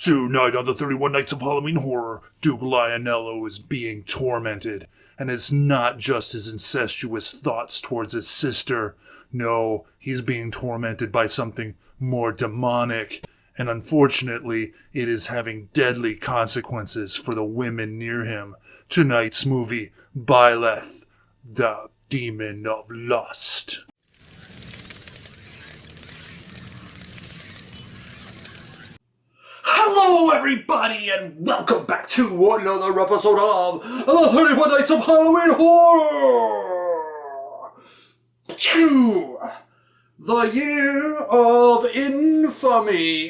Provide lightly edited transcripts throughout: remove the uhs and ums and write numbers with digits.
Tonight on the 31 Nights of Halloween Horror, Duke Lionello is being tormented, and it's not just his incestuous thoughts towards his sister. No, he's being tormented by something more demonic, and unfortunately, it is having deadly consequences for the women near him. Tonight's movie, Byleth, the Demon of Lust. Hello everybody and welcome back to another episode of the 31 Nights of Halloween Horror! Choo! The Year of Infamy.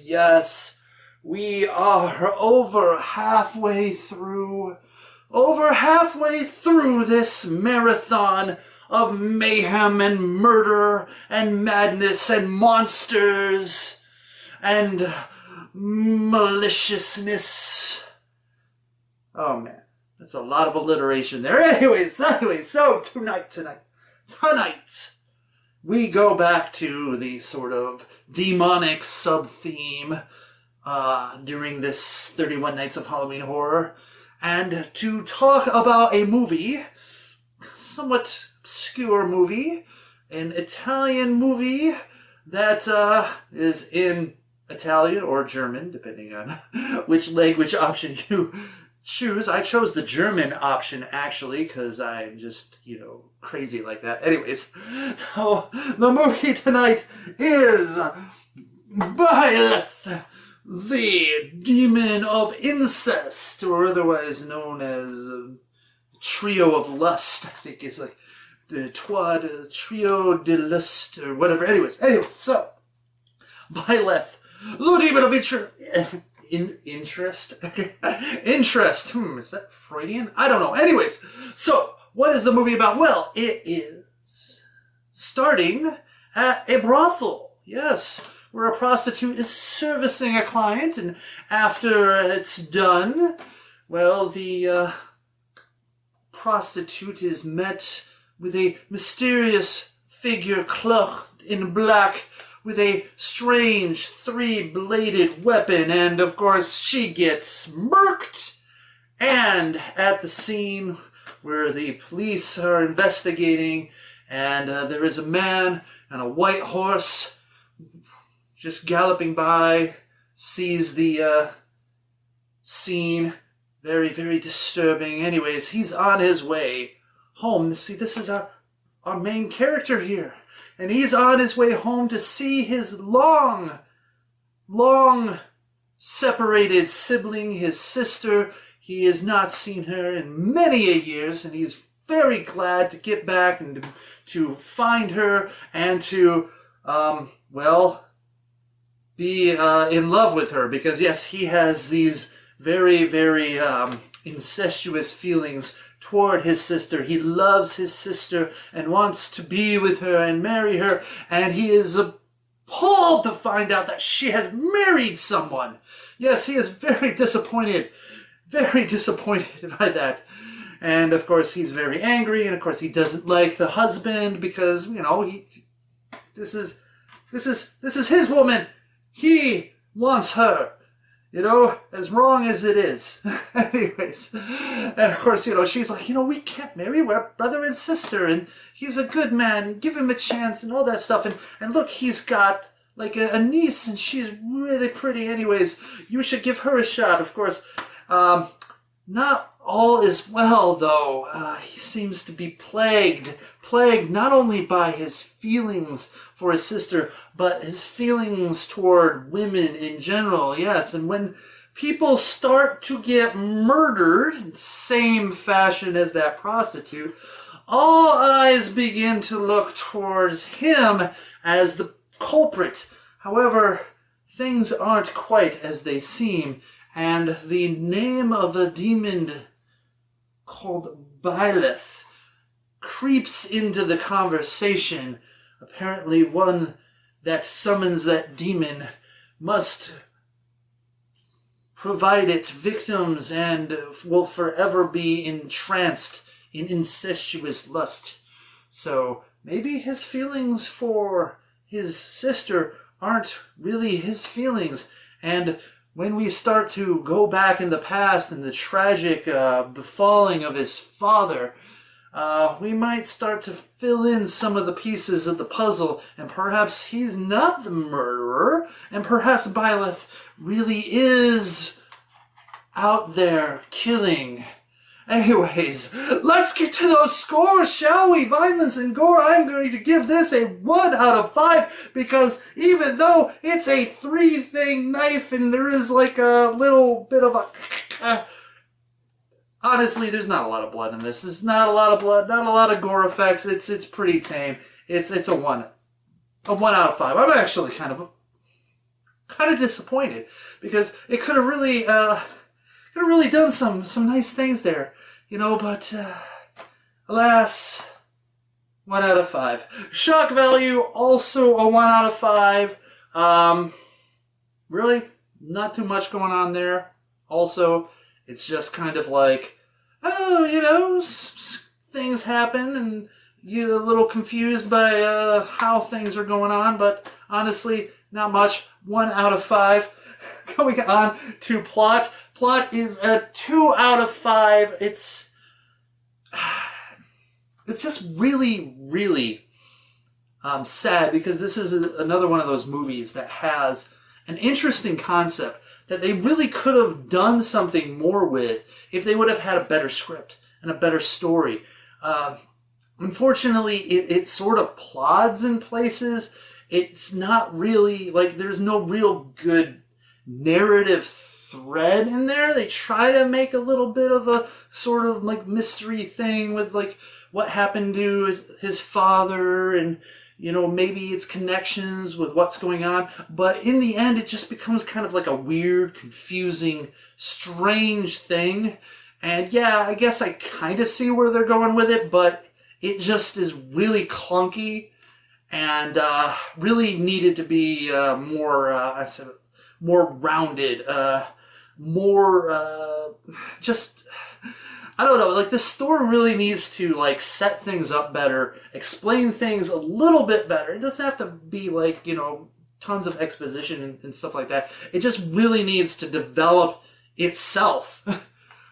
Yes. We are over halfway through this marathon of mayhem and murder and madness and monsters and maliciousness. Oh man, that's a lot of alliteration there. Anyways, so tonight, we go back to the sort of demonic sub-theme during this 31 Nights of Halloween Horror, and to talk about a movie, somewhat obscure movie, an Italian movie that is in Italian or German, depending on which language option you choose. I chose the German option, actually, because I'm just, crazy like that. Anyways, so the movie tonight is Byleth, the Demon of Incest, or otherwise known as Trio of Lust. I think it's like the Trio de Lust, or whatever. Anyways, so Byleth, the Demon of Interest. Is that Freudian? I don't know. Anyways, so what is the movie about? Well, it is starting at a brothel. Yes, where a prostitute is servicing a client, and after it's done, well, the prostitute is met with a mysterious figure clothed in black with a strange three-bladed weapon, and of course she gets murked. And at the scene where the police are investigating, and there is a man on a white horse just galloping by, sees the scene. Very, very disturbing. Anyways, he's on his way home. See, this is our main character here. And he's on his way home to see his long separated sibling, his sister. He has not seen her in many a years, and he's very glad to get back and to find her and to, be in love with her. Because, yes, he has these very, very incestuous feelings toward his sister. He loves his sister and wants to be with her and marry her, and he is appalled to find out that she has married someone. Yes, he is very disappointed by that. And of course he's very angry, and of course he doesn't like the husband because, this is his woman. He wants her. As wrong as it is. Anyways. And of course, she's like, we can't marry. We're brother and sister. And he's a good man. And give him a chance and all that stuff. And look, he's got like a niece and she's really pretty. Anyways, you should give her a shot. Of course, not all is well, though. He seems to be plagued not only by his feelings for his sister, but his feelings toward women in general. Yes, and when people start to get murdered in the same fashion as that prostitute, all eyes begin to look towards him as the culprit. However, things aren't quite as they seem, and the name of a demon called Byleth creeps into the conversation. Apparently one that summons that demon must provide it victims and will forever be entranced in incestuous lust. So maybe his feelings for his sister aren't really his feelings. And when we start to go back in the past and the tragic befalling of his father, we might start to fill in some of the pieces of the puzzle, and perhaps he's not the murderer, and perhaps Byleth really is out there killing. Anyways, let's get to those scores, shall we? Violence and gore, I'm going to give this a 1 out of 5, because even though it's a 3-thing knife and there is like a little bit of a... honestly, there's not a lot of blood in this. There's not a lot of blood, not a lot of gore effects. It's pretty tame. It's a 1 out of 5. I'm actually kind of disappointed, because it could have really done some nice things there, but alas, 1 out of 5. Shock value, also a 1 out of 5. Really, not too much going on there. Also, it's just kind of like, things happen and you're a little confused by how things are going on, but honestly, not much. 1 out of 5. Going on to plot. Plot is a 2 out of 5. It's just really, really sad, because this is another one of those movies that has an interesting concept that they really could have done something more with if they would have had a better script and a better story. Unfortunately, it sort of plods in places. It's not really, there's no real good narrative thread in there. They try to make a little bit of a sort of mystery thing with what happened to his father, and maybe its connections with what's going on, but in the end it just becomes kind of like a weird, confusing, strange thing. And yeah, I guess I kind of see where they're going with it, but it just is really clunky and really needed to be more rounded, just, I don't know, the story really needs to set things up better, explain things a little bit better. It doesn't have to be tons of exposition and stuff like that. It just really needs to develop itself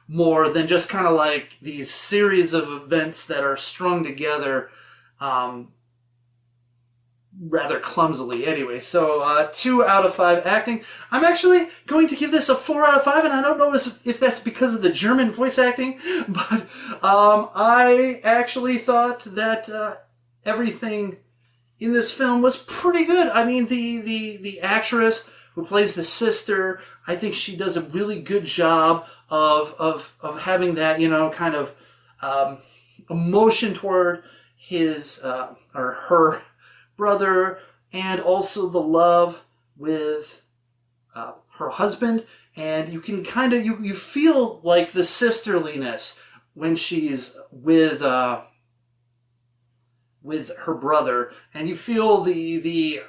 more than just kind of these series of events that are strung together rather clumsily. Anyway, so 2 out of 5 acting. I'm actually going to give this a 4 out of 5, and I don't know if that's because of the German voice acting, but I actually thought that everything in this film was pretty good. I mean, the actress who plays the sister, I think she does a really good job of having that, kind of emotion toward his or her brother, and also the love with her husband. And you can kind of you feel the sisterliness when she's with her brother, and you feel the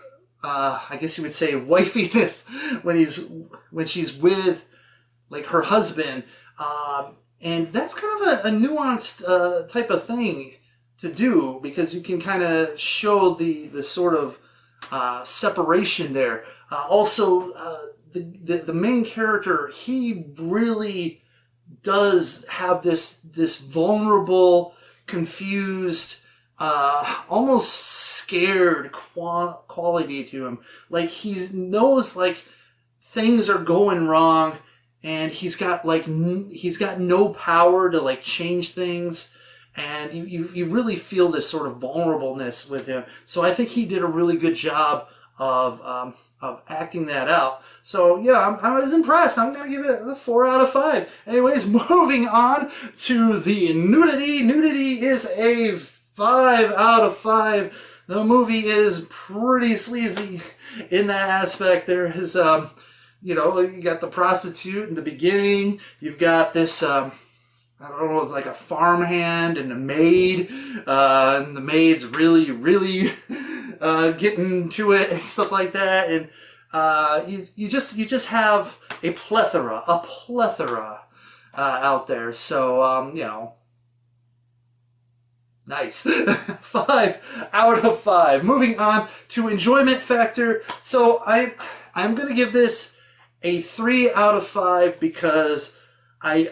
I guess you would say wifiness when she's with her husband, and that's kind of a nuanced type of thing to do, because you can kind of show the sort of separation there. Also, the main character, he really does have this vulnerable, confused, almost scared quality to him. He knows things are going wrong, and he's got no power to change things. And you really feel this sort of vulnerableness with him. So I think he did a really good job of acting that out. So yeah, I was impressed. I'm going to give it a 4 out of 5. Anyways, moving on to the Nudity. Nudity is a 5 out of 5. The movie is pretty sleazy in that aspect. There is, you got the prostitute in the beginning. You've got this... I don't know, a farmhand and a maid, and the maid's really, really getting to it and stuff like that, and you just have a plethora out there. So Nice. 5 out of 5. Moving on to enjoyment factor. So I'm going to give this a 3 out of 5 because I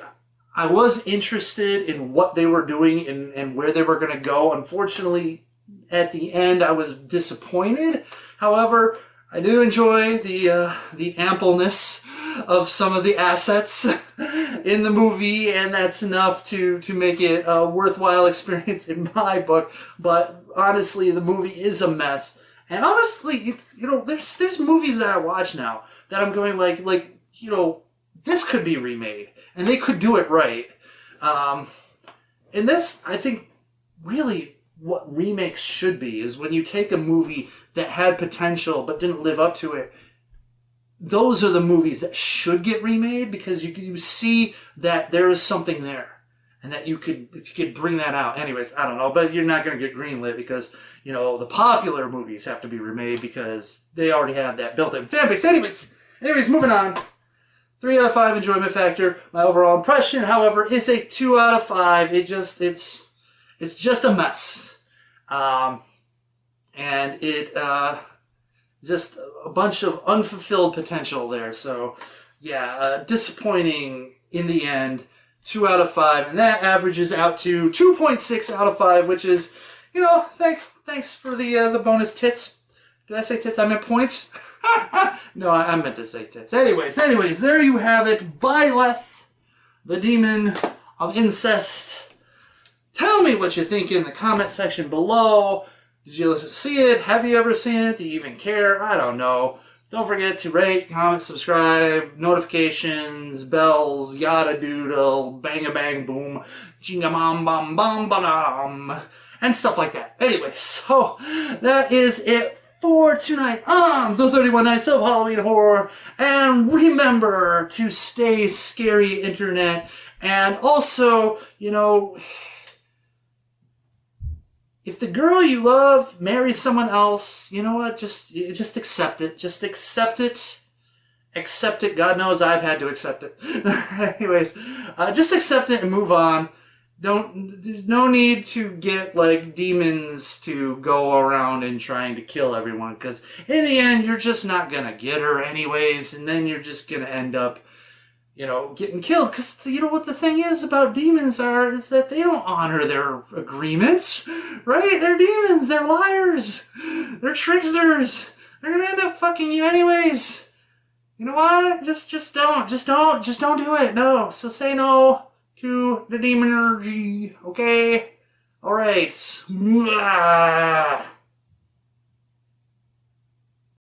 was interested in what they were doing and where they were going to go. Unfortunately, at the end, I was disappointed. However, I do enjoy the ampleness of some of the assets in the movie, and that's enough to make it a worthwhile experience in my book. But honestly, the movie is a mess. And honestly, there's movies that I watch now that I'm going like this could be remade, and they could do it right. And that's, I think, really what remakes should be, is when you take a movie that had potential but didn't live up to it. Those are the movies that should get remade, because you see that there is something there, and that if you could bring that out. Anyways, I don't know, but you're not going to get greenlit because, the popular movies have to be remade because they already have that built-in fan base. Anyways, moving on. 3 out of 5 enjoyment factor. My overall impression, however, is a 2 out of 5. It's just a mess. And it just a bunch of unfulfilled potential there. So, yeah, disappointing in the end. 2 out of 5, and that averages out to 2.6 out of 5, which is, thanks for the bonus tits. Did I say tits? I meant points. No, I meant to say tits. Anyways, there you have it. Byleth, the Demon of Incest. Tell me what you think in the comment section below. Did you see it? Have you ever seen it? Do you even care? I don't know. Don't forget to rate, comment, subscribe, notifications, bells, yada doodle, bang a bang boom, jinga bam bam bam bam, and stuff like that. Anyway, so that is it for tonight on the 31 Nights of Halloween Horror. And remember to stay scary, internet. And also, if the girl you love marries someone else, you know what? Just accept it. Just accept it. Accept it. God knows I've had to accept it. Anyways, just accept it and move on. There's no need to get like demons to go around and trying to kill everyone, because in the end you're just not gonna get her anyways, and then you're just gonna end up getting killed. Because what the thing is about demons is that they don't honor their agreements, right? They're demons. They're liars. They're tricksters. They're gonna end up fucking you anyways. You know what? Just don't do it. No. So say no to the demon energy. Okay. All right.